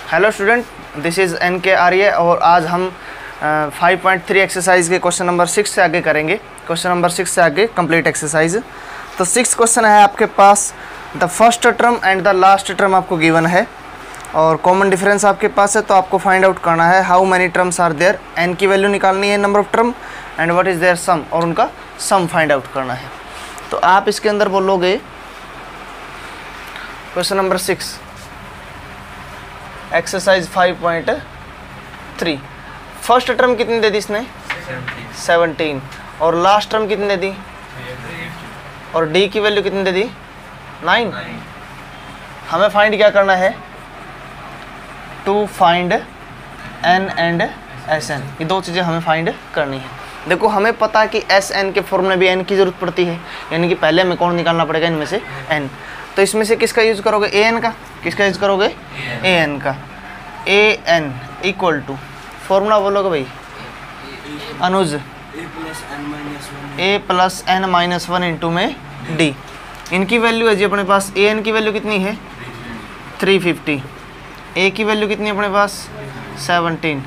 Hello student, this is NK आर्य और आज हम 5.3 एक्सरसाइज के क्वेश्चन नंबर 6 से आगे करेंगे। क्वेश्चन नंबर 6 से आगे कंप्लीट एक्सरसाइज। तो 6 क्वेश्चन है आपके पास। The first term and the last term आपको गिवन है और कॉमन डिफरेंस आपके पास है, तो आपको फाइंड आउट करना है how many terms are there. n की वैल्यू निकालनी है, number of term, and what is their sum, और उनका सम फाइंड आउट करना है। तो आप इसके अंदर बोलोगे question number 6 exercise 5.3। First term कितनी दे दी इसने? 17। और लास्ट टर्म कितनी दे दी? और डी की वैल्यू कितनी दे दी? 9। हमें फाइंड क्या करना है? To find N and S N, ये दो चीज़ें हमें फाइंड करनी है। देखो हमें पता है कि एस एन के फॉर्म में भी एन की जरूरत पड़ती है, यानी कि पहले हमें कौन निकालना पड़ेगा इनमें से? एन। तो इसमें से किसका यूज करोगे? ए एन का। किसका यूज करोगे? ए एन का। A N equal to formula बोलोगे भाई Anuj, A plus N minus one into में डी। इनकी वैल्यू है जी अपने पास, ए एन की वैल्यू कितनी है? 350। ए की वैल्यू कितनी है अपने पास? 17।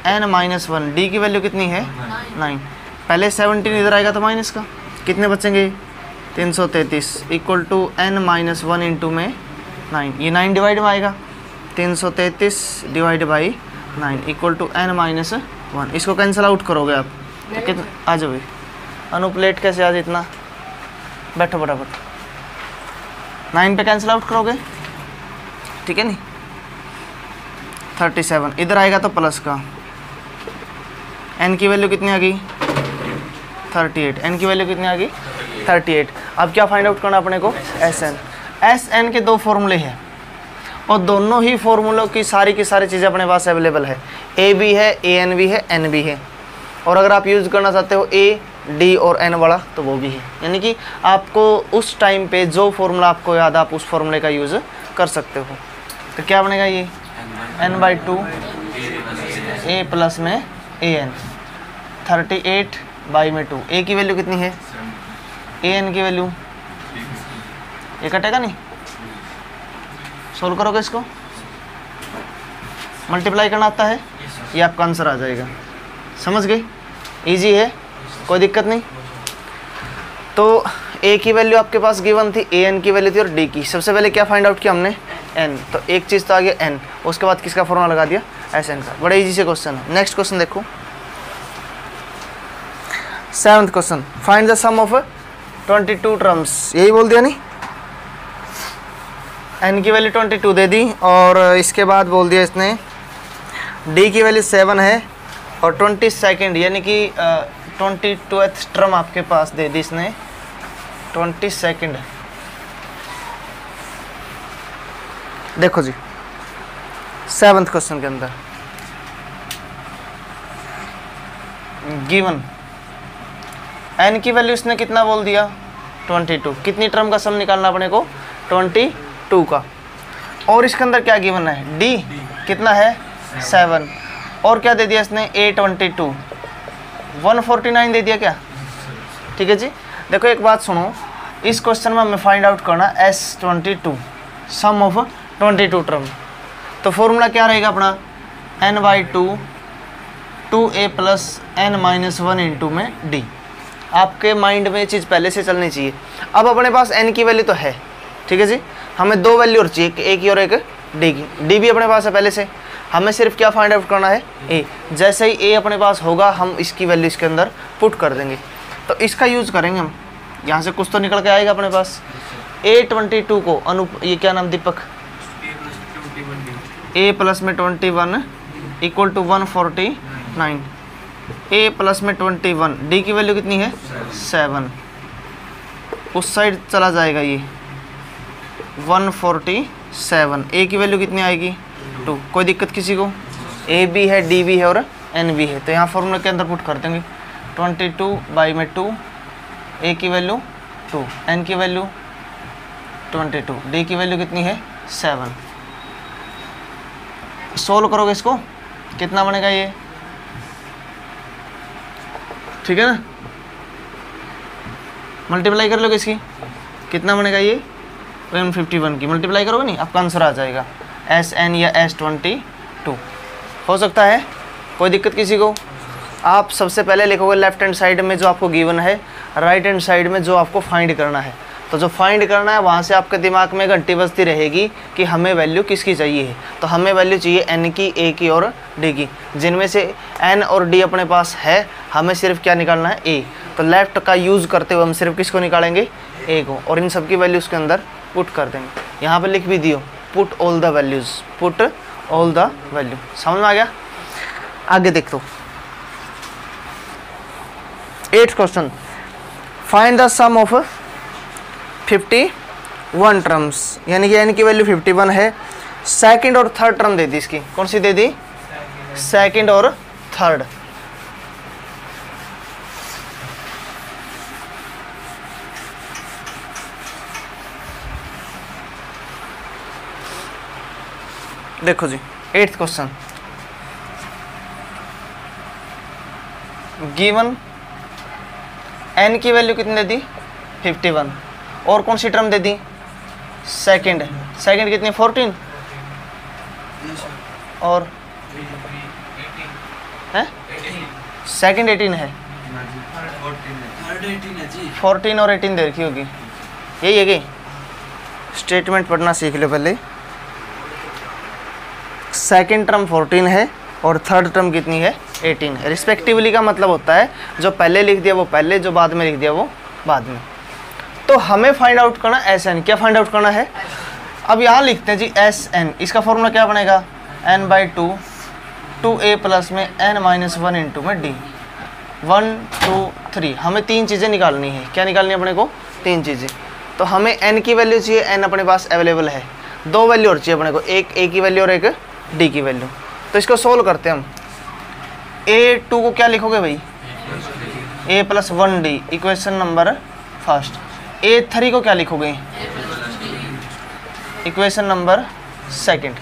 एन माइनस वन, डी की वैल्यू कितनी है? 9। पहले 17 इधर आएगा तो माइनस का कितने बचेंगे? 333 equal to N minus one into में 9। ये 9 डिवाइड में आएगा, 333 divide by 9 equal to N minus one. इसको कैंसिल आउट करोगे आप तो कितना आ जाओ भाई? अनुप्लेट कैसे आज इतना? बैठो फटाफट। 9 पे कैंसिल आउट करोगे, ठीक है नहीं? 37 इधर आएगा तो प्लस का। एन की वैल्यू कितनी आ गई? 38। एन की वैल्यू कितनी आ गई? 38। अब क्या फाइंड आउट करना अपने को? S N. एस एन के दो फॉर्मूले हैं और दोनों ही फॉर्मूलों की सारी चीज़ें अपने पास अवेलेबल है। ए भी है, ए एन भी है, एन भी है। और अगर आप यूज़ करना चाहते हो ए डी और एन वाला तो वो भी है, यानी कि आपको उस टाइम पे जो फॉर्मूला आपको याद है आप उस फॉर्मूले का यूज़ कर सकते हो। तो क्या बनेगा ये? n/2 ए प्लस में ए एन, 38 बाई में 2। ए की वैल्यू कितनी है? ए एन की वैल्यू, ये कटेगा नहीं? सोल्व करोगे इसको, मल्टीप्लाई करना आता है, ये आपका आंसर आ जाएगा। समझ गए? इजी है, कोई दिक्कत नहीं। तो ए की वैल्यू आपके पास गिवन थी, ए एन की वैल्यू थी और डी की। सबसे पहले क्या फाइंड आउट किया हमने? एन। तो एक चीज़ तो आ गया एन, उसके बाद किसका फॉर्मूला लगा दिया? एस एन का। बड़ा इजी से क्वेश्चन है। नेक्स्ट क्वेश्चन देखो, 7th question. Find the sum of 22 terms. यही बोल दिया नहीं? एन की वैल्यू 22 दे दी और इसके बाद बोल दिया इसने डी की वैल्यू 7 है और 22 यानी कि 22th टर्म आपके पास दे दी इसने 22। देखो जी 7th क्वेश्चन के अंदर गिवन एन की वैल्यू इसने कितना बोल दिया? 22। कितनी टर्म का सम निकालना अपने को? 22 का। और इसके अंदर क्या गिवन है? डी कितना है? 7। और क्या दे दिया इसने? A22 149 दे दिया क्या? ठीक है जी। देखो एक बात सुनो, इस क्वेश्चन में हमें फाइंड आउट करना S22 सम ऑफ 22 टर्म। तो फॉर्मूला क्या रहेगा अपना? n/2 2a plus n minus one into में डी। आपके माइंड में ये चीज़ पहले से चलनी चाहिए। अब अपने पास n की वैल्यू तो है, ठीक है जी। हमें दो वैल्यू और चाहिए, ए की और एक डी की। डी भी अपने पास है पहले से, हमें सिर्फ क्या फाइंड आउट करना है? ए। जैसे ही ए अपने पास होगा हम इसकी वैल्यू इसके अंदर पुट कर देंगे। तो इसका यूज़ करेंगे हम, यहाँ से कुछ तो निकल के आएगा अपने पास। A22 को ये क्या नाम दीपक? ए प्लस में 21 इक्वल टू 149। ए प्लस में 21, डी की वैल्यू कितनी है? 7। उस साइड चला जाएगा ये 147। ए की वैल्यू कितनी आएगी? 2। कोई दिक्कत किसी को? ए भी है, डी भी है और एन भी है, तो यहाँ फॉर्मूला के अंदर पुट कर देंगे 22 बाई में 2। ए की वैल्यू 2, एन की वैल्यू 22, डी की वैल्यू कितनी है? 7। सोल्व करोगे इसको, कितना बनेगा ये? ठीक है ना? मल्टीप्लाई कर लोगे इसकी, कितना बनेगा ये? 151 की मल्टीप्लाई करोगे नहीं, आपका आंसर आ जाएगा। SN या S22 हो सकता है। कोई दिक्कत किसी को? आप सबसे पहले लिखोगे लेफ्ट हैंड साइड में जो आपको गिवन है, राइट हैंड साइड में जो आपको फाइंड करना है। तो जो फाइंड करना है वहाँ से आपके दिमाग में घंटी बजती रहेगी कि हमें वैल्यू किसकी चाहिए है। तो हमें वैल्यू चाहिए n की, a की और d की, जिनमें से n और d अपने पास है। हमें सिर्फ क्या निकालना है? a। तो लेफ्ट का यूज़ करते हुए हम सिर्फ किसको निकालेंगे? a को, और इन सब की वैल्यू उसके अंदर पुट कर देंगे। यहाँ पर लिख भी दियो put all the values, put all the value. समझ में आ गया? आगे देख दो 8th question, find the sum of 51 terms, यानी कि n की वैल्यू 51 है। सेकंड और थर्ड टर्म दे दी इसकी, कौन सी दे दी? सेकंड और थर्ड। देखो जी 8th क्वेश्चन, गिवन n की वैल्यू कितनी दे दी? 51, और कौन सी टर्म दे दी? सेकंड। सेकंड कितनी? 14, और है सेकंड 18 है, 14 और 18 दे रखी होगी। यही है कि स्टेटमेंट पढ़ना सीख लो पहले। सेकंड टर्म 14 है और थर्ड टर्म कितनी है? 18 है। रिस्पेक्टिवली का मतलब होता है जो पहले लिख दिया वो पहले, जो बाद में लिख दिया वो बाद में। तो हमें फाइंड आउट करना SN। क्या फाइंड आउट करना है? अब यहाँ लिखते हैं जी SN। इसका फॉर्मूला क्या बनेगा? n/2 2a प्लस में n-1 इंटू में d। 1 2 3 हमें 3 चीज़ें निकालनी है। क्या निकालनी है अपने को? 3 चीज़ें। तो हमें n की वैल्यू चाहिए, n अपने पास अवेलेबल है। 2 वैल्यू और चाहिए अपने को, एक a की वैल्यू और एक d की वैल्यू। तो इसको सोल्व करते हैं हम। a2 को क्या लिखोगे भाई? a plus 1d, equation number first. a3 को क्या लिखोगे? Equation number second.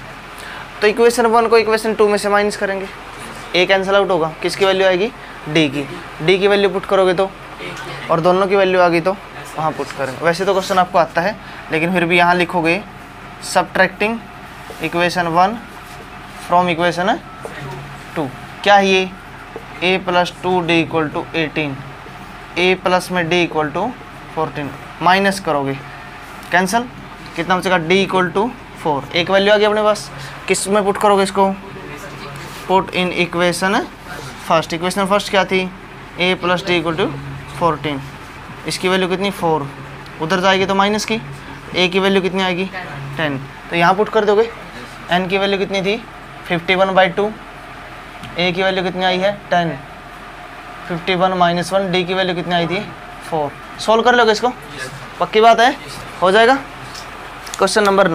तो इक्वेशन 1 को इक्वेशन 2 में से माइनस करेंगे, a कैंसिल आउट होगा, किसकी वैल्यू आएगी? d की। d की वैल्यू पुट करोगे तो, और दोनों की वैल्यू आ गई तो वहाँ पुट करेंगे। वैसे तो क्वेश्चन आपको आता है, लेकिन फिर भी यहाँ लिखोगे सबट्रैक्टिंग इक्वेशन 1 फ्रॉम इक्वेशन 2। क्या है ये? a plus 2d equal to 18, a plus में d इक्वल टू 14। माइनस करोगे, कैंसिल, कितना बचेगा? d equal to 4। एक वैल्यू आ गई अपने पास, किस में पुट करोगे इसको? Put in equation first. Equation first क्या थी? a plus d equal to 14। इसकी वैल्यू कितनी? 4। उधर जाएगी तो माइनस की, a की वैल्यू कितनी आएगी? 10। तो यहाँ पुट कर दोगे। n की वैल्यू कितनी थी? 51/2। a की वैल्यू कितनी आई है? 10। 51 - 1, d की वैल्यू कितनी आई थी? 4। सोल्व कर लोगे इसको? पक्की बात है, हो जाएगा। Question number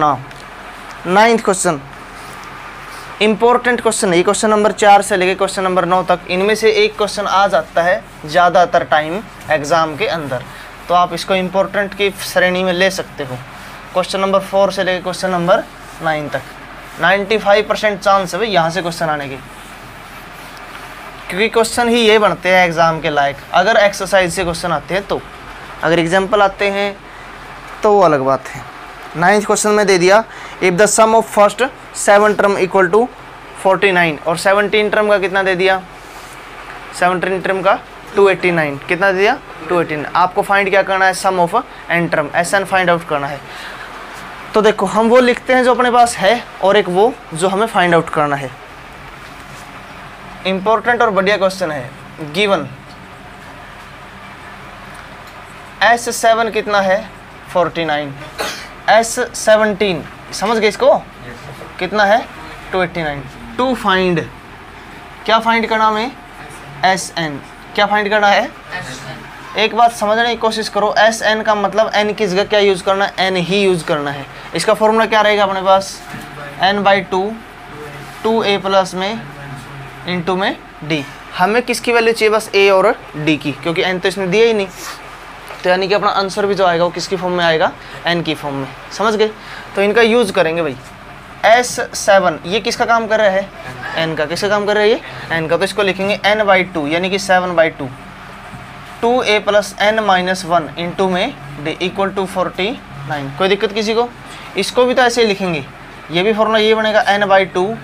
9th question, important question है ये। क्वेश्चन नंबर 4 से लेके क्वेश्चन नंबर 9 तक, इनमें से एक क्वेश्चन आ जाता है ज़्यादातर टाइम एग्ज़ाम के अंदर, तो आप इसको इंपॉर्टेंट की श्रेणी में ले सकते हो। क्वेश्चन नंबर 4 से लेके क्वेश्चन नंबर 9 तक 95% चांस है भाई यहाँ से क्वेश्चन आने की, क्योंकि क्वेश्चन ही ये बनते हैं एग्ज़ाम के लायक। अगर एक्सरसाइज से क्वेश्चन आते हैं तो, अगर एग्जाम्पल आते हैं तो वो अलग बात है। 9th क्वेश्चन में दे दिया, if the sum of first 7 term equal to 49, और 17 टर्म का कितना दे दिया? 17 टर्म का 289। कितना दे दिया? 289। आपको फाइंड क्या करना है? Sum of n term, SN find out करना है। तो देखो हम वो लिखते हैं जो अपने पास है, और एक वो जो हमें फाइंड आउट करना है। इंपॉर्टेंट और बढ़िया क्वेश्चन है। गिवन S7 कितना है? 49। S17 समझ गए इसको? कितना है? 289। टू फाइंड, क्या फाइंड करना हमें? SN। क्या फाइंड करना है? एक बात समझने की कोशिश करो, SN का मतलब n की जगह क्या यूज़ करना है? n ही यूज़ करना है। इसका फॉर्मूला क्या रहेगा अपने पास? n/2 2a प्लस में इंटू में d। हमें किसकी वैल्यू चाहिए? बस a और d की, क्योंकि n तो इसने दिया ही नहीं। तो यानी कि अपना आंसर भी जो आएगा वो किसकी फॉर्म में आएगा? n की फॉर्म में। समझ गए? तो इनका यूज़ करेंगे भाई। S7 ये किसका काम कर रहा है? n का। किसका काम कर रहा है ये? n का। तो इसको लिखेंगे n/2 यानी कि 7/2 2a प्लस n-1 इंटू में d इक्वल टू 49। कोई दिक्कत किसी को? इसको भी तो ऐसे ही लिखेंगे, ये भी फॉर्मूला ये बनेगा n/2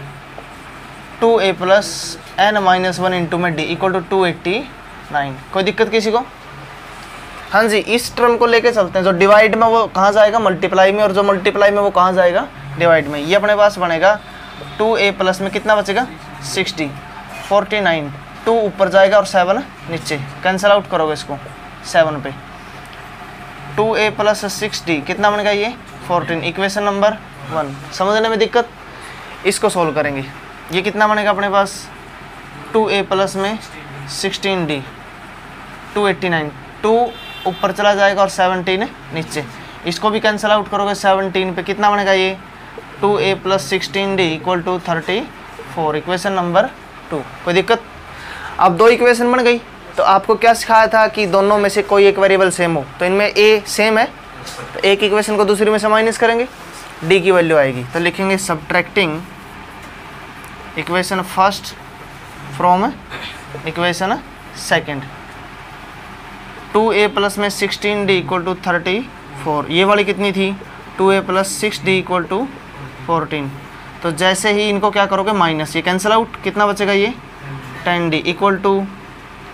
2a plus n-1 into में d इक्वल टू 289। कोई दिक्कत किसी को? हाँ जी, इस टर्म को लेके चलते हैं। जो डिवाइड में वो कहाँ जाएगा? मल्टीप्लाई में, और जो मल्टीप्लाई में वो कहाँ जाएगा? डिवाइड में। ये अपने पास बनेगा 2a प्लस में कितना बचेगा? 60 49 2 ऊपर जाएगा और 7 नीचे, कैंसिल आउट करोगे इसको 7 पे। 2a प्लस 60 कितना बनेगा? ये 14। Equation number 1। समझने में दिक्कत? इसको सोल्व करेंगे। ये कितना बनेगा अपने पास? 2a प्लस में 16d 289 2 ऊपर चला जाएगा और 17 नीचे, इसको भी कैंसिल आउट करोगे 17 पे, कितना बनेगा? ये 2a plus 16d equal to 34। Equation number 2। कोई दिक्कत? अब दो इक्वेशन बन गई। तो आपको क्या सिखाया था कि दोनों में से कोई एक वेरिएबल सेम हो। तो इनमें a सेम है, तो एक इक्वेशन को दूसरी में से माइनस करेंगे, d की वैल्यू आएगी। तो लिखेंगे subtracting equation first from equation second. 2a plus में 16d इक्वल टू 34। ये वाली कितनी थी? 2a plus 6d equal to 14। तो जैसे ही इनको क्या करोगे? माइनस, ये कैंसिल आउट, कितना बचेगा? ये 10d इक्वल टू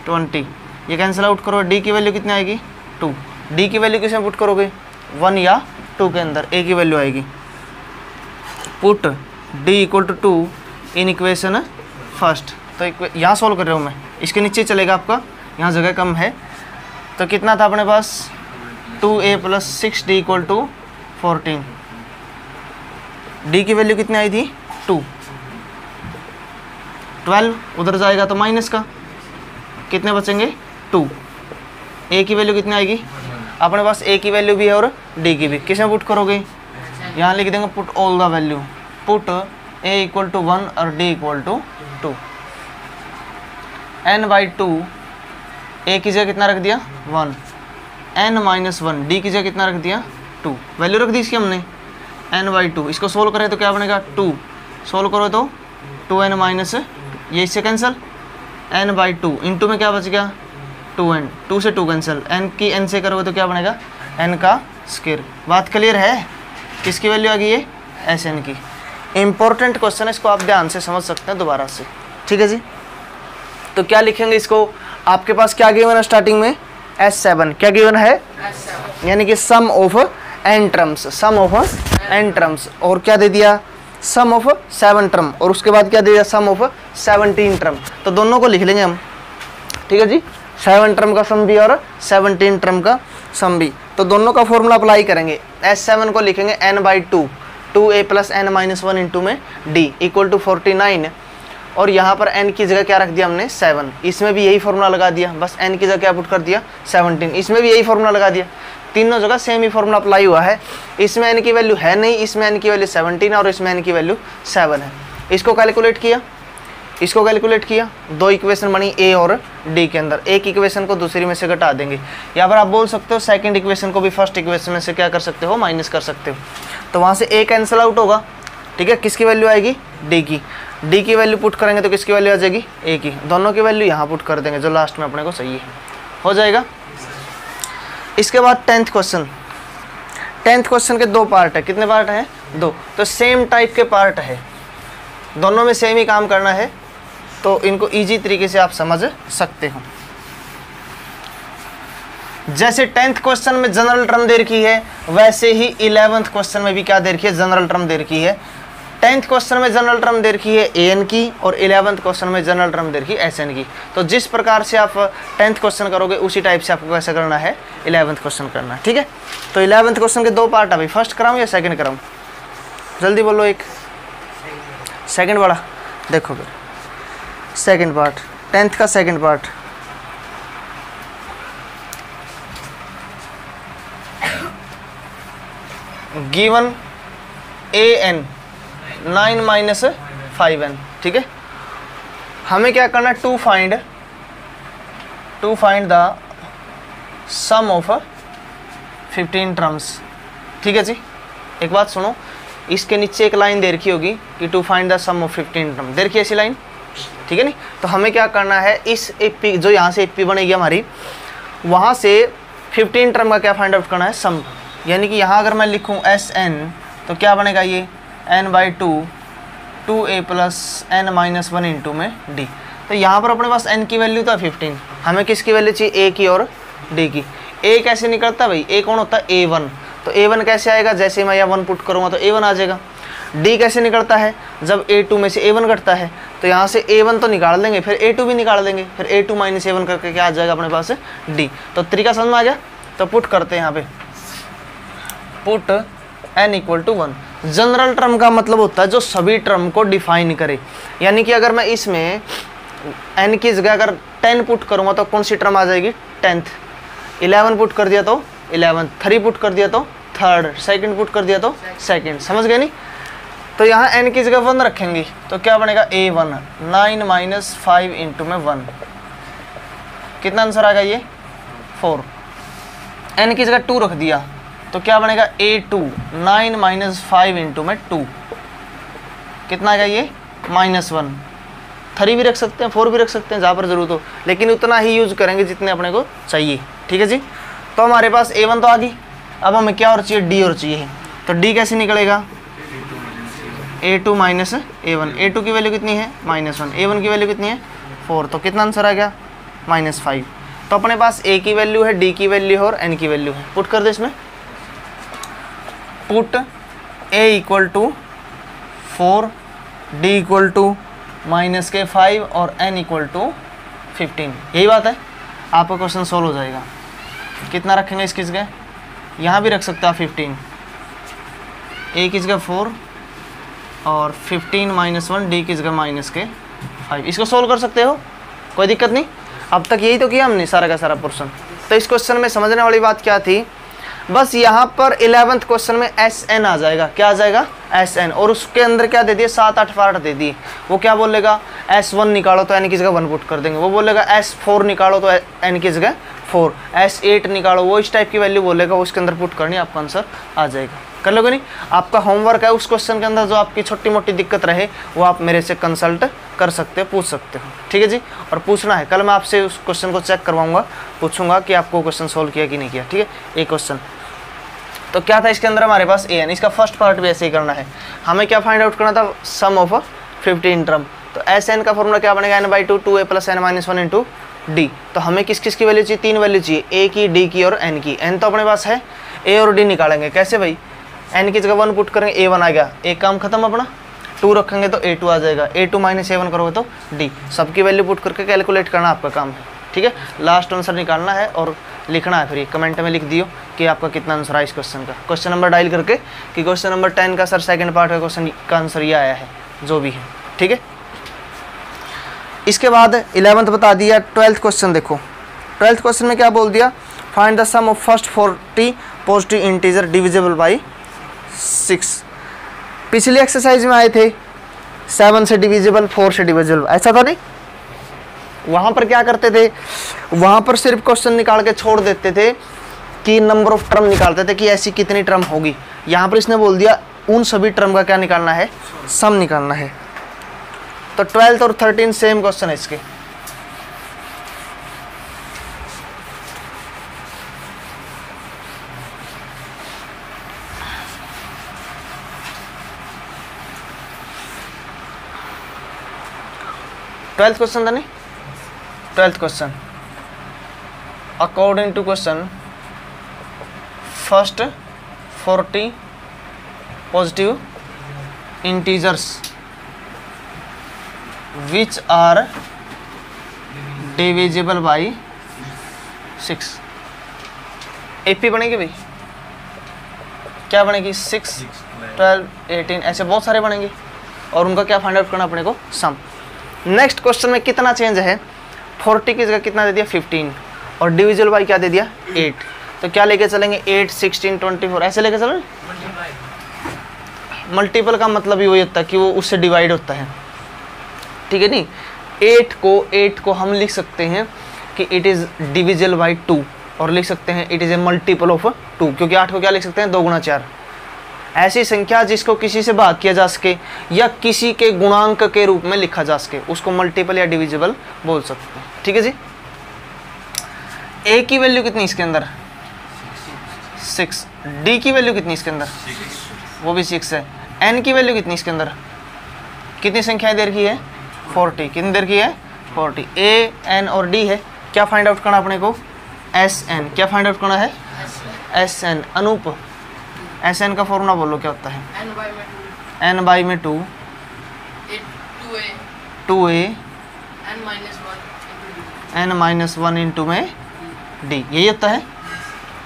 20। ये कैंसिल आउट करो, d की वैल्यू कितनी आएगी? 2। d की वैल्यू किसमें पुट करोगे? 1 या 2 के अंदर, a की वैल्यू आएगी। Put d equal to 2 in equation first. तो यहाँ सोल्व कर रहा हूँ मैं, इसके नीचे चलेगा आपका, यहाँ जगह कम है। तो कितना था अपने पास? 2a plus 6d equal to 14। d की वैल्यू कितनी आई थी? 2। 12 उधर जाएगा तो माइनस का, कितने बचेंगे? 2। a की वैल्यू कितनी आएगी? अपने पास a की वैल्यू भी है और d की भी, किसमें पुट करोगे? यहाँ लिख देंगे put all the value. Put a equal to 1 और d equal to 2। n/2 a की जगह कितना रख दिया? 1। n-1 d की जगह कितना रख दिया? 2। वैल्यू रख दी इसकी हमने n/2। इसको सोल्व करें तो क्या बनेगा? 2। सोल्व करो तो 2n-, ये इससे कैंसिल, n/2 इंटू में क्या बच गया? 2n, 2 से 2 कैंसिल, n की n से करोगे तो क्या बनेगा? n का स्क्वायर। बात क्लियर है? किसकी वैल्यू आ गई? ये Sn की। इंपॉर्टेंट क्वेश्चन है, इसको आप ध्यान से समझ सकते हैं दोबारा से, ठीक है जी। तो क्या लिखेंगे इसको? आपके पास क्या गिवन है स्टार्टिंग में? S7। क्या गिवन है? यानी कि sum of n terms, sum of n terms. और क्या दे दिया? Sum of 7 term. और उसके बाद क्या दे दिया? Sum of 17 term. तो दोनों को लिख लेंगे हम, ठीक है जी। 7 टर्म का सम भी और 17 टर्म का सम भी। तो दोनों का फॉर्मूला अप्लाई करेंगे। S7 को लिखेंगे n/2 2a plus n-1 into में d इक्वल टू 49। और यहाँ पर n की जगह क्या रख दिया हमने? 7। इसमें भी यही फॉर्मूला लगा दिया, बस n की जगह क्या पुट कर दिया? 17। इसमें भी यही फॉर्मूला लगा दिया, तीनों जगह सेम ही फॉर्मूला अप्लाई हुआ है। इसमें n की वैल्यू है नहीं, इसमें n की वैल्यू 17 और इसमें n की वैल्यू 7 है। इसको कैलकुलेट किया, इसको कैलकुलेट किया, दो इक्वेशन बनी a और d के अंदर। एक इक्वेशन को दूसरी में से घटा देंगे, या फिर आप बोल सकते हो सेकंड इक्वेशन को भी फर्स्ट इक्वेशन में से क्या कर सकते हो? माइनस कर सकते हो। तो वहाँ से a कैंसिल आउट होगा, ठीक है। किसकी वैल्यू आएगी? d की। d की वैल्यू पुट करेंगे तो किसकी वैल्यू आ जाएगी? a की। दोनों की वैल्यू यहाँ पुट कर देंगे, जो लास्ट में अपने को सही है, हो जाएगा। इसके बाद 10th क्वेश्चन। 10th क्वेश्चन के 2 पार्ट है। कितने पार्ट हैं? 2। तो सेम टाइप के पार्ट है, दोनों में सेम ही काम करना है, तो इनको इजी तरीके से आप समझ सकते हो। जैसे 10th क्वेश्चन में जनरल टर्म दे रखी है, वैसे ही 11th क्वेश्चन में भी क्या दे रखी है? जनरल टर्म दे रखी है। 10th क्वेश्चन में जनरल टर्म दे रखी है an की, और 11th क्वेश्चन में जनरल टर्म दे रखी है Sn की। तो जिस प्रकार से आप 10th क्वेश्चन करोगे उसी टाइप से आपको कैसे करना है? 11th क्वेश्चन करना है, ठीक है। तो 11th क्वेश्चन के 2 पार्ट है भाई, फर्स्ट कराऊँ या सेकंड कराऊँ? जल्दी बोलो। एक सेकंड वाला देखो, फिर सेकंड पार्ट, 10th का second part. Given an 9 - 5n, ठीक है। हमें क्या करना है? To find the sum of 15 terms, ठीक है जी। एक बात सुनो, इसके नीचे एक लाइन दे रखी होगी कि to find the sum of 15 term, दे रखी है ऐसी लाइन, ठीक है नहीं। तो हमें क्या करना है? इस AP जो यहाँ से AP बनेगी हमारी, वहाँ से 15 टर्म का क्या फाइंड आउट करना है? सम। यानी कि यहाँ अगर मैं लिखूँ Sn तो क्या बनेगा? ये n/2 2a + n-1 इंटू में d। तो यहाँ पर अपने पास n की वैल्यू था 15, हमें किसकी वैल्यू चाहिए, a की और d की। a कैसे निकलता है भाई, a कौन होता है, a1, तो a1 कैसे आएगा, जैसे मैं यहाँ 1 पुट करूँगा तो a1 आ जाएगा। d कैसे निकलता है, जब a2 में से a1 घटता है तो यहाँ से a1 तो निकाल देंगे, फिर a2 भी निकाल देंगे, फिर a2 - a1 करके क्या आ जाएगा अपने पास d। तो तरीका समझ में आ गया। तो पुट करते हैं यहाँ पे, पुट n = 1। जनरल टर्म का मतलब होता है जो सभी टर्म को डिफाइन करे, यानी कि अगर मैं इसमें n की जगह अगर 10 पुट करूँगा तो कौन सी टर्म आ जाएगी, 10th। 11 पुट कर दिया तो 11th, 3 पुट कर दिया तो 3rd, 2 पुट कर दिया तो 2nd। समझ गए नहीं। तो यहाँ n की जगह 1 रखेंगे तो क्या बनेगा, a1 9 - 5 इंटू में 1, कितना आंसर आएगा ये 4। n की जगह 2 रख दिया तो क्या बनेगा, a2 9 - 5 इंटू में 2, कितना आएगा ये -1। 3 भी रख सकते हैं, 4 भी रख सकते हैं जहाँ पर जरूरत हो, लेकिन उतना ही यूज करेंगे जितने अपने को चाहिए। ठीक है जी। तो हमारे पास a1 तो आ गई, अब हमें क्या और चाहिए, d और चाहिए। तो d कैसे निकलेगा, a2 - a1, a2 की वैल्यू कितनी है -1, a1 की वैल्यू कितनी है 4, तो कितना आंसर आ गया -5। तो अपने पास a की वैल्यू है, d की वैल्यू है और n की वैल्यू है। पुट कर दे इसमें, पुट a = 4, d = -5 और n = 15। यही बात है, आपका क्वेश्चन सोल्व हो जाएगा। कितना रखेंगे इसकी जगह, यहाँ भी रख सकते हैं 15, a की जगह 4 और 15 - 1 d की जगह -5। इसको सोल्व कर सकते हो, कोई दिक्कत नहीं। अब तक यही तो किया हमने सारा का सारा पोर्शन। तो इस क्वेश्चन में समझने वाली बात क्या थी, बस यहाँ पर 11th क्वेश्चन में Sn आ जाएगा। क्या आ जाएगा, Sn, और उसके अंदर क्या दे दिए, 7-8 पार्ट दे दिए। वो क्या बोलेगा, S1 निकालो तो n की जगह 1 पुट कर देंगे, वो बोलेगा S4 निकालो तो n की जगह 4, S8 निकालो, वो इस टाइप की वैल्यू बोलेगा, उसके अंदर पुट करनी, आपका आंसर आ जाएगा। कर लोगे नहीं। आपका होमवर्क है उस क्वेश्चन के अंदर जो आपकी छोटी मोटी दिक्कत रहे वो आप मेरे से कंसल्ट कर सकते हो, पूछ सकते हो। ठीक है जी। और पूछना है, कल मैं आपसे उस क्वेश्चन को चेक करवाऊंगा, पूछूंगा कि आपको क्वेश्चन सोल्व किया कि नहीं किया। ठीक है, एक क्वेश्चन तो क्या था इसके अंदर हमारे पास an, इसका फर्स्ट पार्ट भी ऐसे ही करना है। हमें क्या फाइंड आउट करना था, सम ऑफ 15 टर्म। तो Sn का फॉर्मूला क्या बनेगा, n/2 2a + n-1 into d। तो हमें किस किस की वैल्यू चाहिए, 3 वैल्यू चाहिए, a की, d की और n की। n तो अपने पास है, a और d निकालेंगे कैसे भाई, n की जगह 1 पुट करेंगे, a1 आ गया, एक काम खत्म अपना। 2 रखेंगे तो a2 आ जाएगा, a2 - a1 करोगे तो d। सबकी वैल्यू पुट करके कैलकुलेट करना आपका काम है। ठीक है, लास्ट आंसर निकालना है और लिखना है, फिर ये कमेंट में लिख दियो कि आपका कितना आंसर है इस क्वेश्चन का। क्वेश्चन नंबर डायल करके कि क्वेश्चन नंबर 10 का सर सेकंड पार्ट का क्वेश्चन का आंसर ये आया है, जो भी है। ठीक है, इसके बाद 11th बता दिया। 12th क्वेश्चन देखो, 12th क्वेश्चन में क्या बोल दिया, find the sum of first 40 positive integer divisible by 6। पिछली एक्सरसाइज में आए थे 7 से डिविजिबल, 4 से डिविजिबल, ऐसा था नहीं। वहाँ पर क्या करते थे, वहाँ पर सिर्फ क्वेश्चन निकाल के छोड़ देते थे कि नंबर ऑफ टर्म निकालते थे कि ऐसी कितनी टर्म होगी। यहाँ पर इसने बोल दिया उन सभी टर्म का क्या निकालना है, सम निकालना है। तो 12th और 13 सेम क्वेश्चन है इसके। ट्वेल्थ क्वेश्चन था नहीं, 12th question, according to question first 40 positive integers which are divisible by 6। AP बनेगी भाई, क्या बनेगी, 6, 12, 18, ऐसे बहुत सारे बनेंगे और उनका क्या फाइंड आउट करना अपने को, सम। नेक्स्ट क्वेश्चन में कितना चेंज है, 40 की जगह कितना दे दिया 15 और डिविजिबल बाई क्या दे दिया 8। तो क्या लेके चलेंगे 8, 16, 24 ऐसे लेके चलेंगे। मल्टीपल का मतलब ही वही होता है कि वो उससे डिवाइड होता है। ठीक है नहीं, 8 को हम लिख सकते हैं कि इट इज़ डिविजिबल बाई 2 और लिख सकते हैं it is a multiple of 2, क्योंकि 8 को क्या लिख सकते हैं 2 गुणा 4। ऐसी संख्या जिसको किसी से भाग किया जा सके या किसी के गुणांक के रूप में लिखा जा सके उसको मल्टीपल या डिविजिबल बोल सकते हैं। ठीक है जी। a की वैल्यू कितनी इसके अंदर 6, d की वैल्यू कितनी इसके अंदर वो भी 6 है, एन की वैल्यू कितनी इसके अंदर, कितनी संख्याएं दे रखी है 40, कितनी देर की है 40। ए एन और डी है, क्या फाइंड आउट करना अपने को एस एन, क्या फाइंड आउट करना है S N. Anoop S N का फॉर्मूला बोलो क्या होता है, एन बाई में 2 2a एन माइनस 1 इंटू में डी, यही होता है।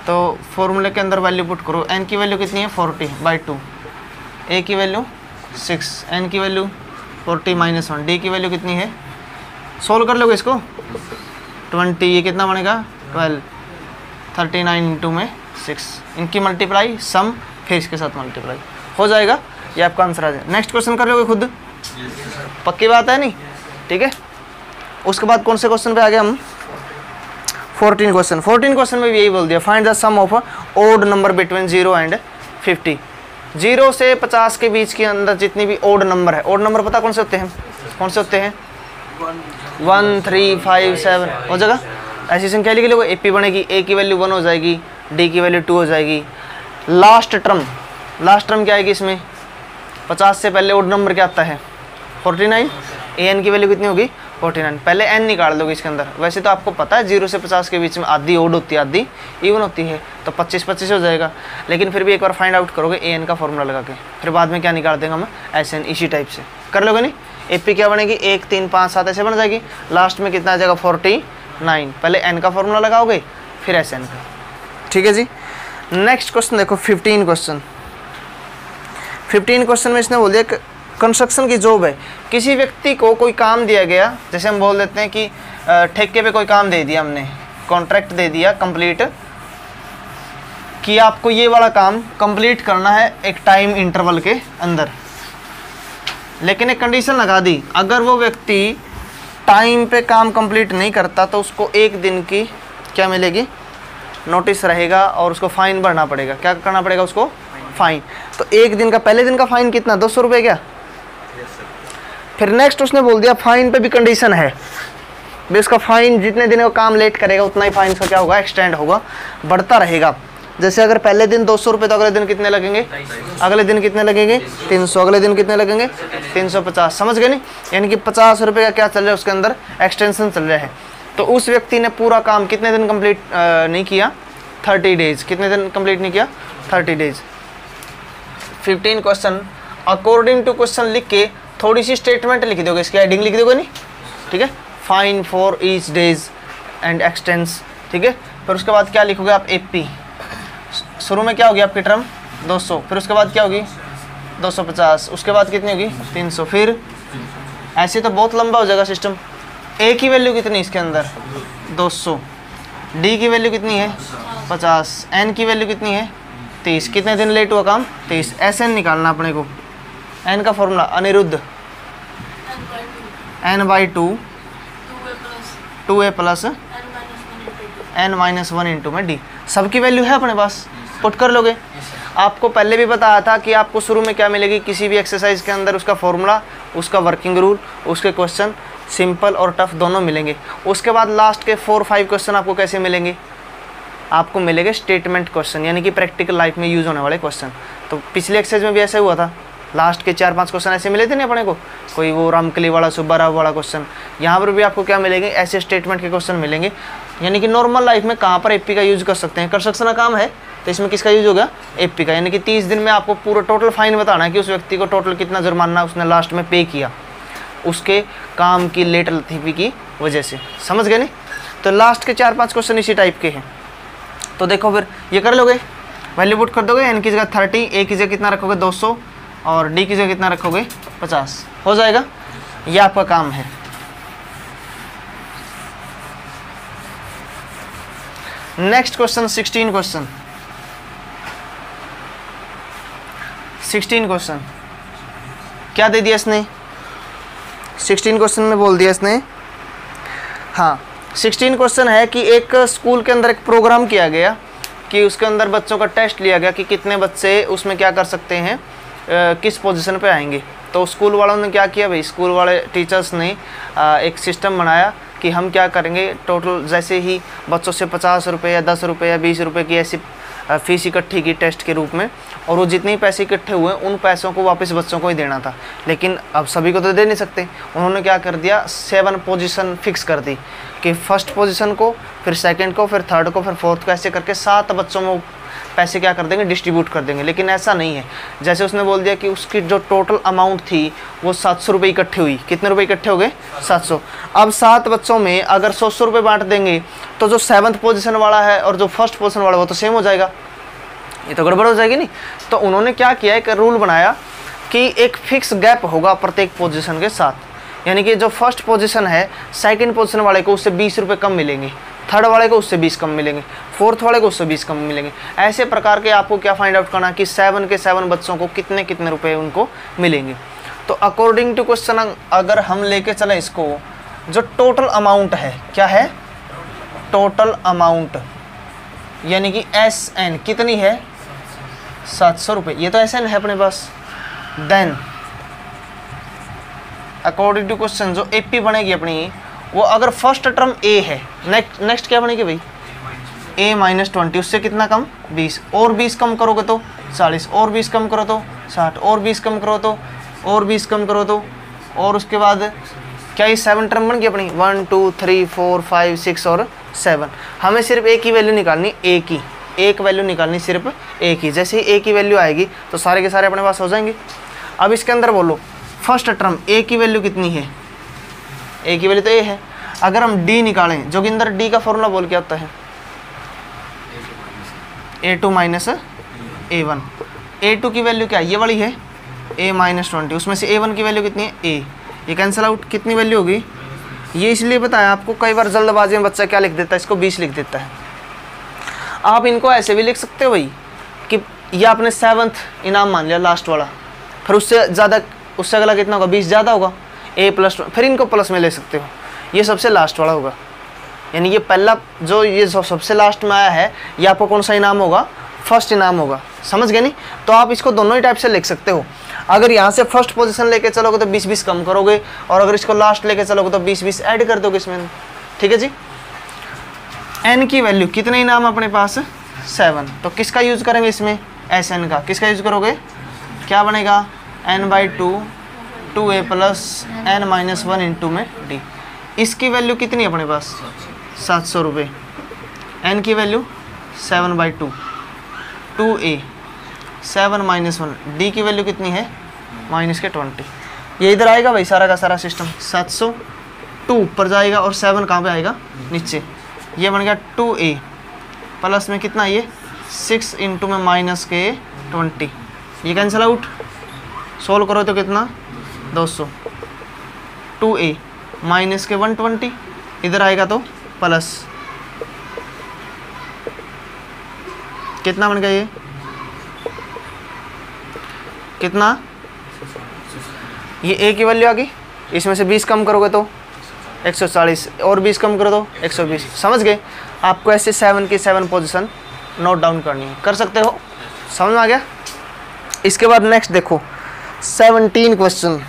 तो फॉर्मूले के अंदर वैल्यू पुट करो, एन की वैल्यू कितनी है 40/2, ए की वैल्यू 6, एन की वैल्यू 40 माइनस 1, डी की वैल्यू कितनी है, सोल्व कर लोगे इसको 20, ये कितना बनेगा 12, 39 इंटू में 6, इनकी मल्टीप्लाई सम फिर इसके साथ मल्टीप्लाई हो जाएगा, ये आपका आंसर आ जाएगा। नेक्स्ट क्वेश्चन कर लोगे खुद, पक्की बात है नहीं, ठीक है। उसके बाद कौन से क्वेश्चन पे आ गए हम, 14 क्वेश्चन। 14 क्वेश्चन में भी यही बोल दिया, find the sum of odd number between 0 and 50। 0 से 50 के बीच के अंदर जितनी भी ओड नंबर है, ओड नंबर पता कौन से होते हैं, कौन से होते हैं 1 3 5 7 हो जाएगा। ऐसी संख्या लिख लो, एपी बनेगी, ए की वैल्यू 1 हो जाएगी, डी की वैल्यू 2 हो जाएगी। लास्ट टर्म क्या आएगी इसमें, 50 से पहले ओड नंबर क्या आता है 49, ए एन की वैल्यू कितनी होगी 49। पहले एन निकाल लोगे इसके अंदर, वैसे तो आपको पता है 0 से 50 के बीच में आधी ओड होती है आधी इवन होती है, तो 25-25 हो जाएगा। लेकिन फिर भी एक बार फाइंड आउट करोगे ए एन का फॉर्मूला लगा के, फिर बाद में क्या निकाल देंगे हम एस एन, इसी टाइप से कर लोगे नहीं। ए पी क्या बनेगी 1 3 5 7 ऐसे बन जाएगी, लास्ट में कितना आ जाएगा 49। पहले एन का फॉर्मूला लगाओगे फिर एस एन का, ठीक है जी। नेक्स्ट क्वेश्चन देखो 15 क्वेश्चन। 15 क्वेश्चन में इसने बोल दिया कंस्ट्रक्शन की जॉब है, किसी व्यक्ति को कोई काम दिया गया, जैसे हम बोल देते हैं कि ठेके पे कोई काम दे दिया हमने, कॉन्ट्रैक्ट दे दिया कंप्लीट कि आपको ये वाला काम कंप्लीट करना है एक टाइम इंटरवल के अंदर, लेकिन एक कंडीशन लगा दी, अगर वो व्यक्ति टाइम पे काम कंप्लीट नहीं करता तो उसको 1 दिन की क्या मिलेगी नोटिस रहेगा और उसको फाइन भरना पड़ेगा। क्या करना पड़ेगा उसको, फाइन। तो 1 दिन का, पहले दिन का फाइन कितना 200 रुपये क्या। फिर नेक्स्ट उसने बोल दिया फाइन पे भी कंडीशन है, भी उसका फाइन जितने दिन का काम लेट करेगा उतना ही फाइन का क्या होगा एक्सटेंड होगा, बढ़ता रहेगा। जैसे अगर पहले दिन 200 रुपये तो अगले दिन कितने लगेंगे, अगले दिन कितने लगेंगे 300, अगले दिन कितने लगेंगे 350, समझ गए नहीं। यानी कि 50 रुपये का क्या चल रहा है उसके अंदर एक्सटेंशन चल रहा है। तो उस व्यक्ति ने पूरा काम कितने दिन कंप्लीट नहीं किया 30 डेज, कितने दिन कंप्लीट नहीं किया 30 days. 15 question according to question लिख के थोड़ी सी स्टेटमेंट लिख दोगे, इसकी हेडिंग लिख दोगे नहीं, ठीक है। Fine for each days and expanse, ठीक है। फिर उसके बाद क्या लिखोगे आप एपी, शुरू में क्या होगी आपकी टर्म 200, फिर उसके बाद क्या होगी 250, उसके बाद कितनी होगी 300, फिर ऐसे तो बहुत लंबा हो जाएगा सिस्टम। ए की वैल्यू कितनी इसके अंदर 200, डी की वैल्यू कितनी है 50, एन की वैल्यू कितनी है 30, कितने दिन लेट हुआ काम 30। एस एन निकालना अपने को, एन का formula Aniruddh n/2 2a plus n-1 into में डी। सबकी वैल्यू है अपने पास, पुट कर लोगे। आपको पहले भी बताया था कि आपको शुरू में क्या मिलेगी, किसी भी एक्सरसाइज के अंदर उसका फॉर्मूला, उसका वर्किंग रूल, उसके क्वेश्चन सिंपल और टफ दोनों मिलेंगे। उसके बाद लास्ट के 4-5 क्वेश्चन आपको कैसे मिलेंगे, आपको मिलेंगे स्टेटमेंट क्वेश्चन, यानी कि प्रैक्टिकल लाइफ में यूज होने वाले क्वेश्चन। तो पिछले एक्सरसाइज में भी ऐसा हुआ था, लास्ट के 4-5 क्वेश्चन ऐसे मिले थे ना अपने को, कोई वो रामकली वाला सुब्बाराव वाला क्वेश्चन। यहाँ पर भी आपको क्या मिलेंगे, ऐसे स्टेटमेंट के क्वेश्चन मिलेंगे। यानी कि नॉर्मल लाइफ में कहाँ पर एपी का यूज कर सकते हैं, कंस्ट्रक्शन का काम है तो इसमें किसका यूज होगा एपी का। यानी कि 30 दिन में आपको पूरा टोटल फाइन बताना है कि उस व्यक्ति को टोटल कितना जुर्माना उसने लास्ट में पे किया उसके काम की लेट लतीफ़ी की वजह से, समझ गए नहीं। तो लास्ट के 4-5 क्वेश्चन इसी टाइप के हैं। तो देखो फिर ये कर लोगे, वैल्यू पुट कर दोगे, एन की जगह 30, ए की जगह कितना रखोगे 200 और डी की जगह कितना रखोगे 50, हो जाएगा। ये आपका काम है। नेक्स्ट क्वेश्चन 16 क्वेश्चन क्या दे दिया इसने, 16 क्वेश्चन में बोल दिया इसने, हाँ 16 क्वेश्चन है कि एक स्कूल के अंदर एक प्रोग्राम किया गया कि उसके अंदर बच्चों का टेस्ट लिया गया कि कितने बच्चे उसमें क्या कर सकते हैं, किस पोजीशन पे आएंगे। तो स्कूल वालों ने क्या किया भाई, स्कूल वाले टीचर्स ने एक सिस्टम बनाया कि हम क्या करेंगे, टोटल जैसे ही बच्चों से 50 रुपये या 10 रुपये या 20 रुपये की ऐसी फीस इकट्ठी की टेस्ट के रूप में, और वो जितने पैसे इकट्ठे हुए उन पैसों को वापस बच्चों को ही देना था। लेकिन अब सभी को तो दे नहीं सकते, उन्होंने क्या कर दिया, 7 पोजीशन फिक्स कर दी कि फर्स्ट पोजीशन को, फिर सेकंड को, फिर थर्ड को, फिर फोर्थ को, ऐसे करके 7 बच्चों में पैसे क्या कर देंगे, डिस्ट्रीब्यूट कर देंगे। लेकिन ऐसा नहीं है, जैसे उसने बोल दिया कि उसकी जो टोटल अमाउंट थी वो 700 रुपये इकट्ठी हुई। कितने रुपए इकट्ठे हो गए? 700। अब 7 बच्चों में अगर 100 रुपये बांट देंगे तो जो 7th पोजीशन वाला है और जो फर्स्ट पोजीशन वाला है वो तो सेम हो जाएगा, ये तो गड़बड़ हो जाएगी नहीं। तो उन्होंने क्या किया, एक रूल बनाया कि एक फिक्स गैप होगा प्रत्येक पोजीशन के साथ, यानी कि जो फर्स्ट पोजीशन है सेकंड पोजीशन वाले को उससे 20 रुपये कम मिलेंगे, थर्ड वाले को उससे 20 कम मिलेंगे, फोर्थ वाले को उससे 20 कम मिलेंगे। ऐसे प्रकार के आपको क्या फाइंड आउट करना कि 7 के 7 बच्चों को कितने कितने रुपए उनको मिलेंगे। तो अकॉर्डिंग टू क्वेश्चन अगर हम लेके चले इसको, जो टोटल अमाउंट है, क्या है, टोटल अमाउंट, यानी कि SN कितनी है, 700 रुपये, ये तो SN है अपने पास। देन अकॉर्डिंग टू क्वेश्चन जो AP बनेगी अपनी, वो अगर फर्स्ट टर्म A है, नेक्स्ट क्या बनेगी भाई, A - 20, उससे कितना कम, 20, और 20 कम करोगे तो 40, और 20 कम करो तो 60, और 20 कम करो तो, और 20 कम करो तो, और उसके बाद क्या ये 7 टर्म बन गई अपनी, 1 2 3 4 5 6 और 7। हमें सिर्फ एक ही वैल्यू निकालनी, एक वैल्यू निकालनी, सिर्फ एक ही। जैसे ही एक ही वैल्यू आएगी तो सारे के सारे अपने पास हो जाएंगे। अब इसके अंदर बोलो फर्स्ट टर्म A की वैल्यू कितनी है, A की वैल्यू तो A है। अगर हम D निकालें, जोगिंदर D का फॉर्मूला बोल क्या होता है, A2 - A1। A2 की वैल्यू क्या है, ये वाली है, A - 20, उसमें से A1 की वैल्यू कितनी है, A। ये कैंसिल आउट, कितनी वैल्यू होगी, ये इसलिए बताया आपको, कई बार जल्दबाजी में बच्चा क्या लिख देता है, इसको 20 लिख देता है। आप इनको ऐसे भी लिख सकते हो भाई कि ये आपने 7th इनाम मान लिया, लास्ट वाला, फिर उससे ज़्यादा, उससे अगला कितना होगा, 20 ज़्यादा होगा, A+, फिर इनको प्लस में ले सकते हो, ये सबसे लास्ट वाला होगा। यानी ये पहला जो ये सबसे लास्ट में आया है, ये आपको कौन सा इनाम होगा, फर्स्ट इनाम होगा, समझ गए नहीं। तो आप इसको दोनों ही टाइप से लिख सकते हो। अगर यहाँ से फर्स्ट पोजीशन लेके चलोगे तो 20-20 कम करोगे, और अगर इसको लास्ट लेके चलोगे तो 20-20 ऐड कर दोगे इसमें, ठीक है जी। N की वैल्यू, कितने इनाम अपने पास, 7, तो किसका यूज़ करेंगे इसमें, SN का। किसका यूज़ करोगे, क्या बनेगा, N/2 2A + N - 1 इंटू में D। इसकी वैल्यू कितनी है अपने पास, 700 रुपये। N की वैल्यू 7/2 2A 7 - 1, D की वैल्यू कितनी है, -20। ये इधर आएगा भाई सारा का सारा सिस्टम, 700 2 ऊपर जाएगा और 7 कहाँ पे आएगा, नीचे। ये बन गया 2A प्लस में कितना, ये 6 इंटू में -20। ये कैंसिल आउट, सोल्व करो तो कितना, 200। 2A -120, इधर आएगा तो प्लस, कितना बन गया, ये कितना, ये A की वैल्यू आ गई, इसमें से 20 कम करोगे तो 140, और 20 कम करो तो 120। समझ गए। आपको ऐसे 7 की 7 पोजीशन नोट डाउन करनी है, कर सकते हो, समझ में आ गया। इसके बाद नेक्स्ट देखो 17 क्वेश्चन।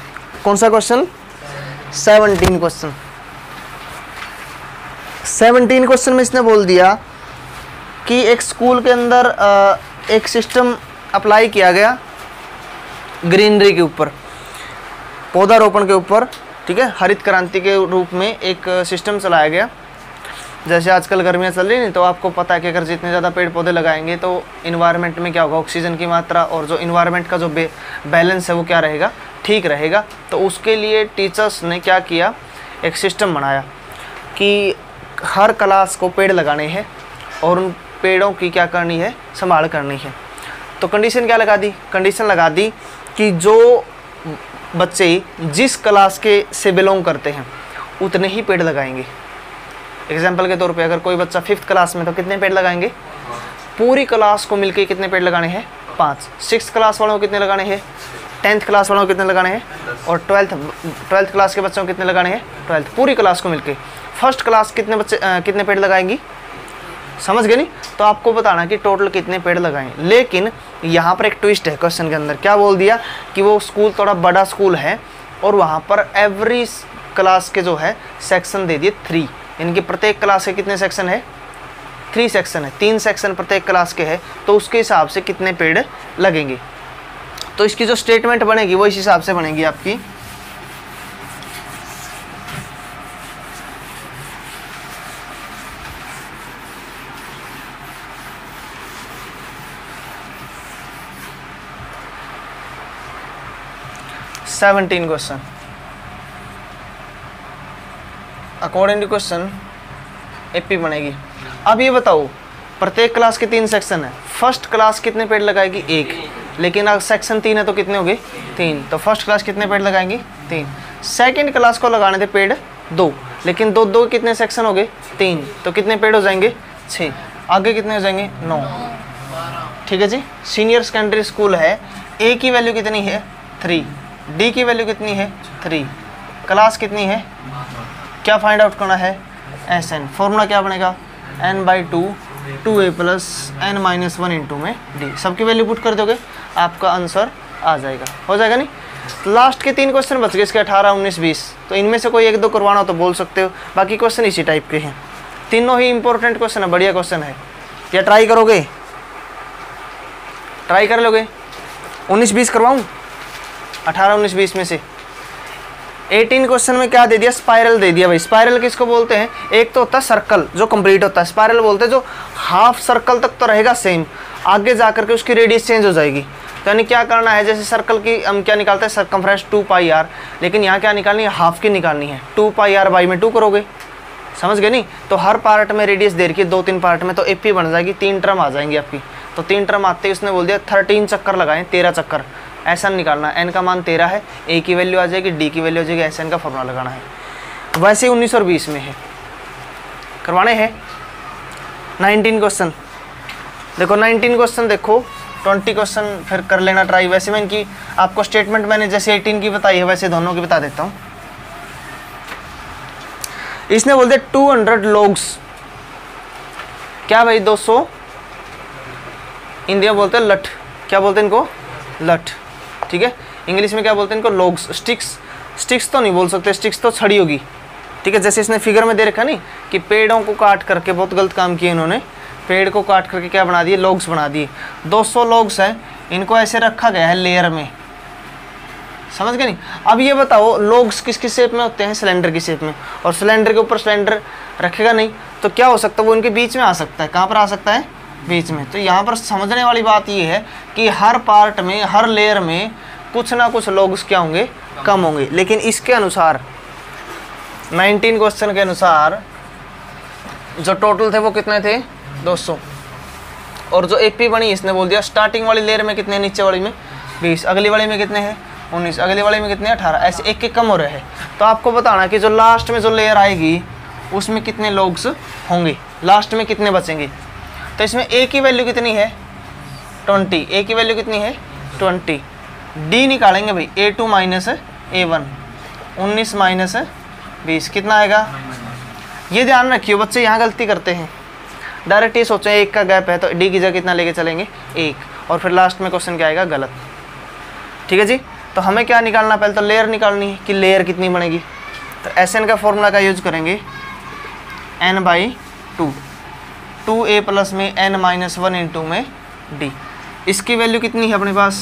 कौन सा क्वेश्चन, 17 क्वेश्चन। 17 क्वेश्चन में इसने बोल दिया कि एक स्कूल के अंदर एक सिस्टम अप्लाई किया गया ग्रीनरी के ऊपर, पौधारोपण के ऊपर, ठीक है, हरित क्रांति के रूप में एक सिस्टम चलाया गया। जैसे आजकल गर्मियाँ चल रही नहीं, तो आपको पता है कि अगर जितने ज़्यादा पेड़ पौधे लगाएंगे तो इन्वायरमेंट में क्या होगा, ऑक्सीजन की मात्रा और जो इन्वायरमेंट का जो बैलेंस है वो क्या रहेगा, ठीक रहेगा। तो उसके लिए टीचर्स ने क्या किया, एक सिस्टम बनाया कि हर क्लास को पेड़ लगाने हैं और उन पेड़ों की क्या करनी है, संभाल करनी है। तो कंडीशन क्या लगा दी, कंडीशन लगा दी कि जो बच्चे जिस क्लास के से बिलोंग करते हैं उतने ही पेड़ लगाएंगे। एग्जाम्पल के तौर पे अगर कोई बच्चा 5th क्लास में तो कितने पेड़ लगाएंगे, पूरी क्लास को मिलके कितने पेड़ लगाने हैं, 5। 6th क्लास वालों को कितने लगाने हैं, 10th क्लास वालों को कितने लगाने हैं, और 12th क्लास के बच्चों को कितने लगाने हैं, 12th, पूरी क्लास को मिलके। फर्स्ट क्लास कितने बच्चे कितने पेड़ लगाएंगी, समझ गए नहीं। तो आपको बताना कि टोटल कितने पेड़ लगाएं। लेकिन यहाँ पर एक ट्विस्ट है क्वेश्चन के अंदर, क्या बोल दिया कि वो स्कूल थोड़ा बड़ा स्कूल है और वहाँ पर एवरी क्लास के जो है सेक्शन दे दिए 3, यानी कि प्रत्येक क्लास के कितने सेक्शन है, 3 सेक्शन है, 3 सेक्शन प्रत्येक क्लास के है, तो उसके हिसाब से कितने पेड़ लगेंगे। तो इसकी जो स्टेटमेंट बनेगी वो इस हिसाब से बनेगी आपकी। Seventeen question according to question AP बनेगी। अब ये बताओ, प्रत्येक क्लास के 3 सेक्शन है, फर्स्ट क्लास कितने पेड़ लगाएगी? 1, लेकिन अगर सेक्शन 3 है तो कितने हो गए? 3। तो फर्स्ट क्लास कितने पेड़ लगाएंगी? 3। सेकंड क्लास को लगाने थे पेड़ 2, लेकिन 2 कितने सेक्शन हो गए? 3। तो कितने पेड़ हो जाएंगे? 6। आगे कितने हो जाएंगे? 9। ठीक है जी। सीनियर सेकेंडरी स्कूल है, ए की वैल्यू कितनी है? 3, डी की वैल्यू कितनी है? 3, क्लास कितनी है? क्या फाइंड आउट करना है? S N. फॉर्मूला क्या बनेगा? n/2 2a plus n-1 into में डी। सबकी वैल्यू पुट कर दोगे, आपका आंसर आ जाएगा। हो जाएगा नहीं? लास्ट के 3 क्वेश्चन बच गए इसके 18, 19, 20। तो इनमें से कोई 1-2 करवाना हो तो बोल सकते हो, बाकी क्वेश्चन इसी टाइप के हैं। तीनों ही इंपॉर्टेंट क्वेश्चन है, बढ़िया क्वेश्चन है। क्या ट्राई करोगे? ट्राई कर लोगे? 19-20 करवाऊँ? 18, 19, 20 में से 18 क्वेश्चन में क्या दे दिया? स्पाइरल दे दिया भाई। स्पाइरल किसको बोलते हैं? एक तो होता है सर्कल जो कंप्लीट होता है, स्पाइरल बोलते हैं जो हाफ सर्कल तक तो रहेगा सेम, आगे जाकर के उसकी रेडियस चेंज हो जाएगी। तो यानी क्या करना है, जैसे सर्कल की हम क्या निकालते हैं? सर्कमफ्रेंस 2πr, लेकिन यहाँ क्या निकालनी है? हाफ की निकालनी है। 2πr/2 करोगे, समझ गए नहीं? तो हर पार्ट में रेडियस दे रखी है, 2-3 पार्ट में, तो एपी बन जाएगी। 3 टर्म आ जाएंगी आपकी। तो 3 टर्म आते ही उसने बोल दिया 13 चक्कर लगाएं, 13 चक्कर। ऐसा निकालना, एन का मान 13 है, ए की वैल्यू आ जाएगी, डी की वैल्यू आ जाएगी, एस एन का फॉर्मूला लगाना है। वैसे 19 और 20 में है, करवाने हैं 19 क्वेश्चन। देखो 19 क्वेश्चन, देखो 20 क्वेश्चन फिर कर लेना ट्राई। वैसे मैं इनकी आपको स्टेटमेंट मैंने जैसे 18 की बताई है वैसे दोनों की बता देता हूँ। इसने बोल दिया 200 लोग्स, क्या भाई? 200, हिंदी में बोलते हैं लठ। क्या बोलते हैं इनको? लठ। ठीक है, इंग्लिश में क्या बोलते हैं इनको? लोग्स। स्टिक्स तो नहीं बोल सकते, स्टिक्स तो छड़ी होगी। ठीक है, जैसे इसने फिगर में दे रखा नहीं कि पेड़ों को काट करके, बहुत गलत काम किए इन्होंने, पेड़ को काट करके क्या बना दिए? लोग्स बना दिए। 200 लोग्स हैं, इनको ऐसे रखा गया है लेयर में, समझ गए नहीं? अब ये बताओ, लोग्स किस किस शेप में होते हैं? सिलेंडर की शेप में। और सिलेंडर के ऊपर सिलेंडर रखेगा नहीं तो क्या हो सकता है? वो इनके बीच में आ सकता है। कहाँ पर आ सकता है? बीच में। तो यहाँ पर समझने वाली बात ये है कि हर पार्ट में, हर लेयर में कुछ ना कुछ लोग्स क्या होंगे? कम होंगे। लेकिन इसके अनुसार 19 क्वेश्चन के अनुसार जो टोटल थे वो कितने थे? 200। और जो एपी बनी इसने बोल दिया स्टार्टिंग वाली लेयर में कितने, नीचे वाली में 20, अगली वाली में कितने हैं? 19, अगली वाली में कितने? 18। ऐसे एक कम हो रहे हैं। तो आपको बताना कि जो लास्ट में जो लेयर आएगी उसमें कितने लोग्स होंगे, लास्ट में कितने बचेंगे। तो इसमें ए की वैल्यू कितनी है? 20। ए की वैल्यू कितनी है? 20। डी निकालेंगे भाई, A2 माइनस A1, 19 माइनस 20 कितना आएगा? ये ध्यान रखिए बच्चे, यहाँ गलती करते हैं, डायरेक्ट ये सोचें 1 का गैप है तो डी की जगह कितना लेके चलेंगे? 1, और फिर लास्ट में क्वेश्चन क्या आएगा? गलत। ठीक है जी। तो हमें क्या निकालना? पहले तो लेयर निकालनी है कि लेयर कितनी बनेगी। तो एस एन का फॉर्मूला का यूज करेंगे, n/2, 2a प्लस में n-1 इंटू में d। इसकी वैल्यू कितनी है अपने पास?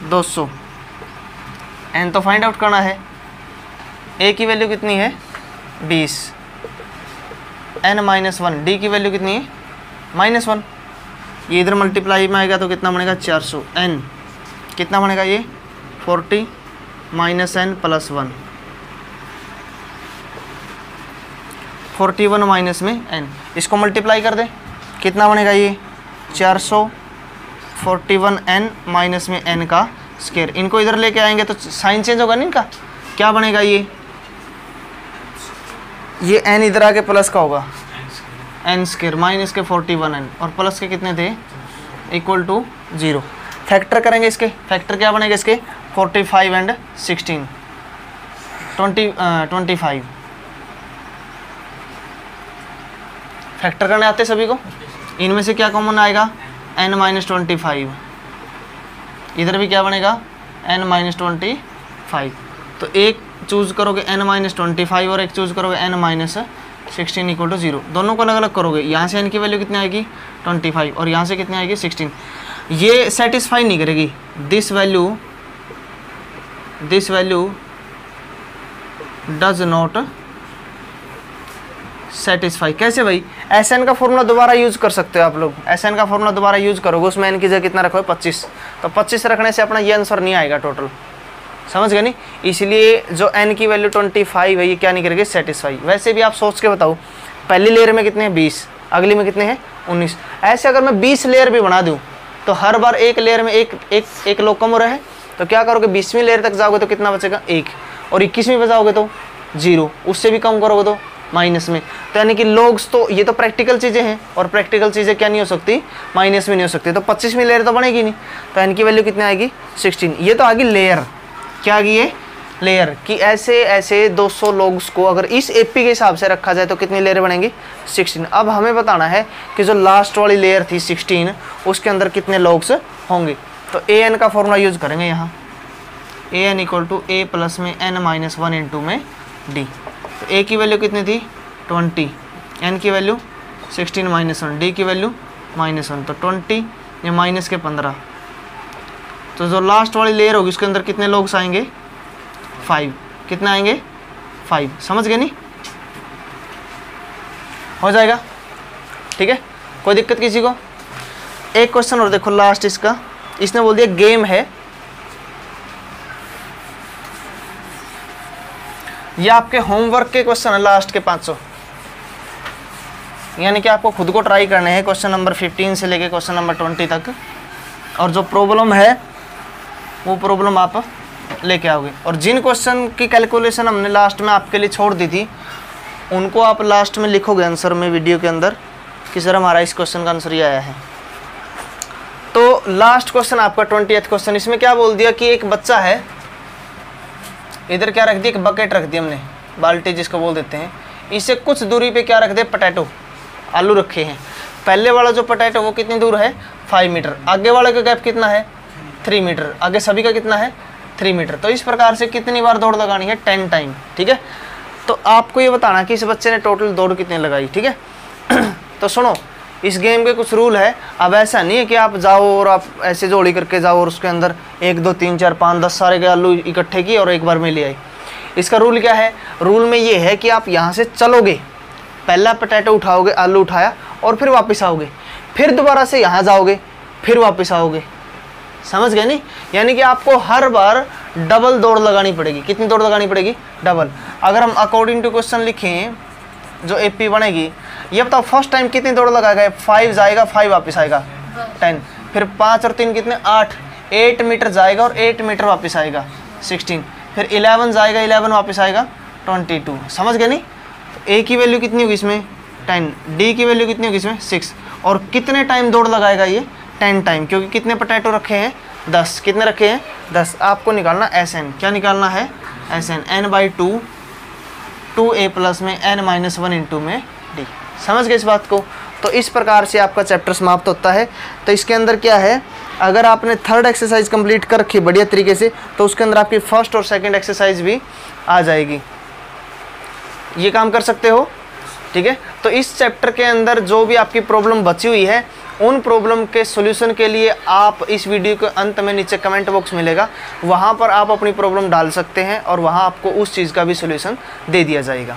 200। n तो फाइंड आउट करना है। a की वैल्यू कितनी है? 20, n-1, d की वैल्यू कितनी है? -1। ये इधर मल्टीप्लाई में आएगा तो कितना बनेगा? 400। n कितना बनेगा? ये 40 माइनस n प्लस 1, 41 माइनस में n। इसको मल्टीप्लाई कर दे, कितना बनेगा? ये 400 41n माइनस में n का स्क्वायर। इनको इधर लेके आएंगे तो साइन चेंज होगा नहीं इनका। क्या बनेगा? ये n इधर आके प्लस का होगा, n स्क्वायर माइनस के 41n, और प्लस के कितने थे? Equal to 0। फैक्टर करेंगे इसके, फैक्टर क्या बनेगा इसके? 45 एंड 16, 25। फैक्टर करने आते सभी को। इनमें से क्या कॉमन आएगा? n-25। इधर भी क्या बनेगा? n-25। तो एक चूज़ करोगे n-25 और एक चूज़ करोगे n-16। 16 इक्वल टू 0, दोनों को अलग अलग करोगे, यहाँ से n की वैल्यू कितनी आएगी 25 और यहाँ से कितनी आएगी 16। ये सेटिस्फाई नहीं करेगी, this value does not satisfy. कैसे भाई, Sn का फॉर्मूला दोबारा यूज कर सकते हो आप लोग, Sn का फॉर्मूला दोबारा यूज करोगे, उसमें n की जगह कितना रखोगे 25, तो 25 रखने से अपना ये आंसर नहीं आएगा टोटल, समझ गए नहीं। इसलिए जो n की वैल्यू 25 है ये क्या नहीं करेगी सेटिस्फाई। वैसे भी आप सोच के बताओ, पहली लेयर में कितने हैं 20, अगली में कितने हैं 19, ऐसे अगर मैं 20 लेयर भी बना दूँ तो हर बार एक लेयर में एक लोग कम हो रहा है, तो क्या करोगे 20वीं लेयर तक जाओगे तो कितना बचेगा 1, और 21वीं पे जाओगे तो 0, उससे भी कम करोगे तो माइनस में। तो यानी कि लॉग्स, तो ये तो प्रैक्टिकल चीज़ें हैं और प्रैक्टिकल चीज़ें क्या नहीं हो सकती, माइनस में नहीं हो सकती, तो 25वीं लेयर तो बनेगी नहीं, तो n की वैल्यू कितनी आएगी 16। ये तो आ गई लेयर, क्या आ गई ये लेयर, कि ऐसे 200 लॉग्स को अगर इस एपी के हिसाब से रखा जाए तो कितनी लेयर बनेंगी 16। अब हमें बताना है कि जो लास्ट वाली लेयर थी 16 उसके अंदर कितने लॉग्स होंगे, तो an का फॉर्मूला यूज करेंगे यहाँ, an equal to a plus में n-1 इंटू में d। तो a की वैल्यू कितनी थी 20, n की वैल्यू 16 -1, d की वैल्यू -1, तो 20 या माइनस के 15, तो जो लास्ट वाली लेयर होगी उसके अंदर कितने लॉग्स आएंगे 5, कितने आएंगे 5, समझ गए नहीं, हो जाएगा ठीक है, कोई दिक्कत किसी को। एक क्वेश्चन और देखो लास्ट इसका, इसने बोल दिया गेम है, ये आपके होमवर्क के क्वेश्चन है लास्ट के 500, यानी कि आपको खुद को ट्राई करने हैं क्वेश्चन नंबर 15 से लेके क्वेश्चन नंबर 20 तक, और जो प्रॉब्लम है वो प्रॉब्लम आप लेके आओगे, और जिन क्वेश्चन की कैलकुलेशन हमने लास्ट में आपके लिए छोड़ दी थी उनको आप लास्ट में लिखोगे आंसर में वीडियो के अंदर कि सर हमारा इस क्वेश्चन का आंसर ये आया है। तो लास्ट क्वेश्चन आपका 20th क्वेश्चन, इसमें क्या बोल दिया कि एक बच्चा है, इधर क्या रख दी, एक बकेट रख दी हमने, बाल्टी जिसको बोल देते हैं, इसे कुछ दूरी पे क्या रख दे, पोटैटो, आलू रखे हैं। पहले वाला जो पोटैटो वो कितनी दूर है 5 मीटर, आगे वाले का गैप कितना है 3 मीटर, आगे सभी का कितना है 3 मीटर। तो इस प्रकार से कितनी बार दौड़ लगानी है 10 टाइम, ठीक है। तो आपको ये बताना कि इस बच्चे ने टोटल दौड़ कितनी लगाई, ठीक है। तो सुनो, इस गेम के कुछ रूल है। अब ऐसा नहीं है कि आप जाओ और आप ऐसे जोड़ी करके जाओ और उसके अंदर 1 2 3 4 5 10 सारे के आलू इकट्ठे किए और एक बार में ले आए। इसका रूल क्या है, रूल में ये है कि आप यहाँ से चलोगे, पहला पोटैटो उठाओगे, आलू उठाया और फिर वापस आओगे, फिर दोबारा से यहाँ जाओगे, फिर वापस आओगे, समझ गए नहीं। यानी कि आपको हर बार डबल दौड़ लगानी पड़ेगी। कितनी दौड़ लगानी पड़ेगी, डबल। अगर हम अकॉर्डिंग टू क्वेश्चन लिखें जो एपी बनेगी, ये बताओ फर्स्ट टाइम कितनी दौड़ लगाएगा, 5 जाएगा 5 वापस आएगा 10, फिर 5 और 3 कितने 8 मीटर जाएगा और 8 मीटर वापस आएगा 16, फिर 11 जाएगा 11 वापस आएगा 22, समझ गए नहीं। ए की वैल्यू कितनी होगी इसमें 10, डी की वैल्यू कितनी होगी इसमें 6, और कितने टाइम दौड़ लगाएगा ये 10 टाइम, क्योंकि कितने पोटैटो रखे हैं 10, कितने रखे हैं 10। आपको निकालना SN, क्या निकालना है SN, n/2 2a प्लस में n-1 इंटू में d, समझ गए इस बात को। तो इस प्रकार से आपका चैप्टर समाप्त होता है। तो इसके अंदर क्या है, अगर आपने थर्ड एक्सरसाइज कंप्लीट कर रखी बढ़िया तरीके से तो उसके अंदर आपकी फर्स्ट और सेकंड एक्सरसाइज भी आ जाएगी, ये काम कर सकते हो, ठीक है। तो इस चैप्टर के अंदर जो भी आपकी प्रॉब्लम बची हुई है उन प्रॉब्लम के सॉल्यूशन के लिए आप इस वीडियो के अंत में नीचे कमेंट बॉक्स मिलेगा, वहाँ पर आप अपनी प्रॉब्लम डाल सकते हैं और वहाँ आपको उस चीज़ का भी सॉल्यूशन दे दिया जाएगा।